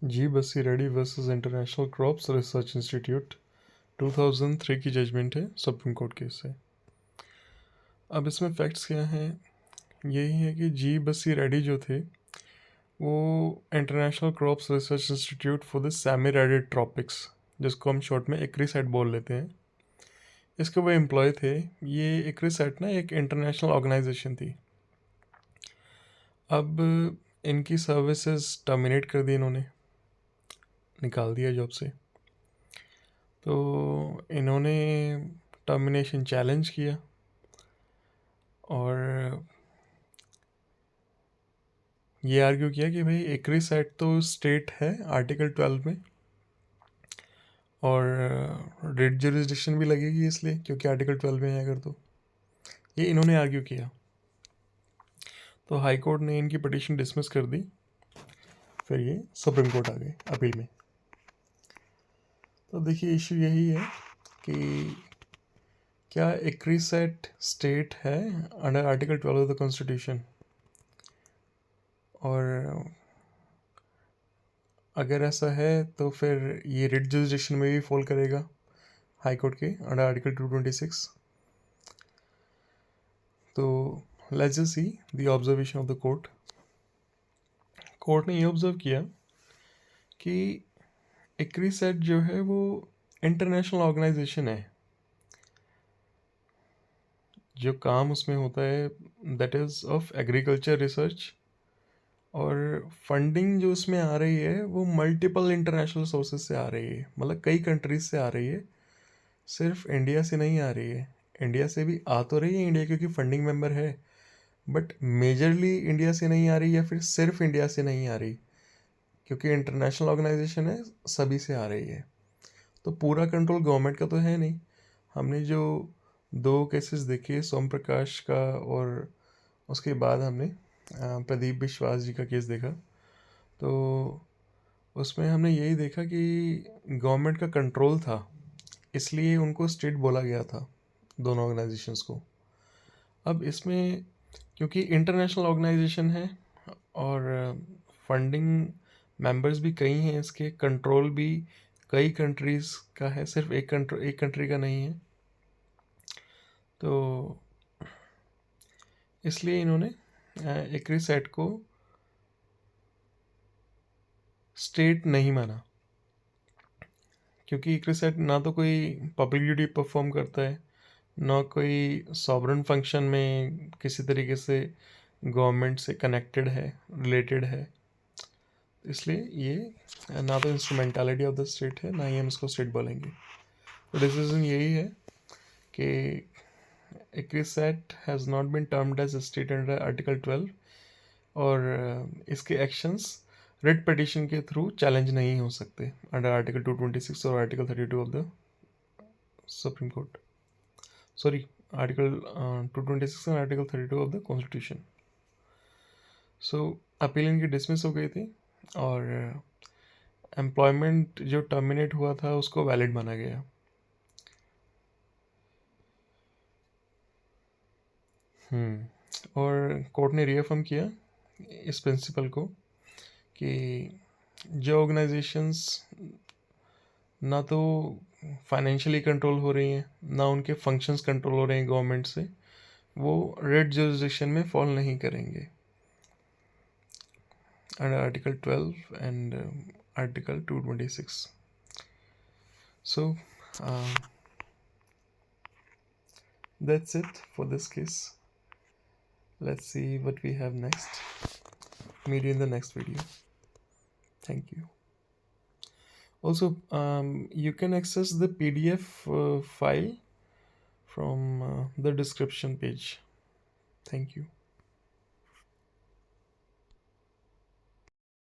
जी बसी Reddy versus international crops research institute 2003 की judgement है, सुप्रीम कोर्ट केस है। अब इसमें फैक्ट्स क्या हैं? यही है कि जी बसी रेड्डी जो थे वो international crops research institute for the semi raided tropics, जिसको हम शॉर्ट में इक्रीसैट बोल लेते हैं, इसके वो एम्प्लॉय थे। ये इक्रीसैट ना एक इंटरनेशनल ऑर्गेनाइजेशन थी। अब इनकी सर्विसेज टर्मिनेट कर दी, इन्होंने निकाल दिया जॉब से। तो इन्होंने टर्मिनेशन चैलेंज किया और ये आर्ग्यू किया कि भाई इक्रीसैट तो स्टेट है आर्टिकल 12 में, और रेड जुरिस्डिक्शन भी लगेगी इसलिए, क्योंकि आर्टिकल 12 में है अगर, तो ये इन्होंने आर्ग्यू किया। तो हाई कोर्ट ने इनकी पिटीशन डिसमिस कर दी। फिर ये सुप्रीम कोर्ट आ गए अपील में। तो देखिए, इशू यही है कि क्या इक्रीसैट स्टेट है under article 12 of the constitution, और अगर ऐसा है तो फिर ये रिट जुरिस्डिक्शन में भी फॉल करेगा हाई कोर्ट के अंडर आर्टिकल 226। तो let's just see the observation of the court. Court ने ये ऑब्जर्व किया कि इक्रीसैट जो है वो इंटरनेशनल ऑर्गेनाइजेशन है। जो काम उसमें होता है that is of agriculture research, और फंडिंग जो उसमें आ रही है वो मल्टीपल इंटरनेशनल सोर्सेज से आ रही है, मतलब कई कंट्रीज से आ रही है, सिर्फ इंडिया से नहीं आ रही है। इंडिया से भी आ तो रही है, इंडिया क्योंकि फंडिंग मेंबर है, बट मेजरली इंडिया से नहीं आ रही, या फिर सिर्फ इंडिया से नहीं आ रही, क्योंकि इंटरनेशनल ऑर्गेनाइजेशन है, सभी से आ रही है। तो पूरा कंट्रोल गवर्नमेंट का तो है नहीं। हमने जो दो केसेस देखे, सोम प्रकाश का और उसके बाद हमने प्रदीप विश्वास जी का केस देखा, तो उसमें हमने यही देखा कि गवर्नमेंट का कंट्रोल था, इसलिए उनको स्टेट बोला गया था दोनों ऑर्गेनाइजेशंस को। अब इसमें क्योंकि इंटरनेशनल ऑर्गेनाइजेशन है और फंडिंग मेंबर्स भी कई हैं, इसके कंट्रोल भी कई कंट्रीज़ का है, सिर्फ एक कंट्री का नहीं है, तो इसलिए इन्होंने इक्रीसैट को स्टेट नहीं माना। क्योंकि इक्रीसैट ना तो कोई पब्लिक ड्यूटी परफॉर्म करता है, ना कोई सॉवरन फंक्शन में किसी तरीके से गवर्नमेंट से कनेक्टेड है, रिलेटेड है। इसलिए ये ना तो इंस्ट्रूमेंटालिटी ऑफ द स्टेट है, ना ही हम इसको स्टेट बोलेंगे। तो डिसीजन यही है कि ICRISAT has not been termed as state under article 12, और इसके एक्शंस रिट पिटीशन के थ्रू चैलेंज नहीं हो सकते अंडर आर्टिकल 226 और article 32 of the supreme court, sorry, article 226 and article 32 of the constitution. So appeal इनकी डिसमिस हो गई थी, और एम्प्लॉयमेंट जो टर्मिनेट हुआ था उसको वैलिड माना गया। और कोर्ट ने रीअफर्म किया इस प्रिंसिपल को कि जो ऑर्गेनाइजेशंस ना तो फाइनेंशियली कंट्रोल हो रही हैं, ना उनके फंक्शंस कंट्रोल हो रहे हैं गवर्नमेंट से, वो रेड जुरिस्डिक्शन में फॉल नहीं करेंगे under article 12 and article 226। So that's it for this case. Let's see what we have next. Meet you in the next video. Thank you. Also, you can access the PDF file from the description page. Thank you.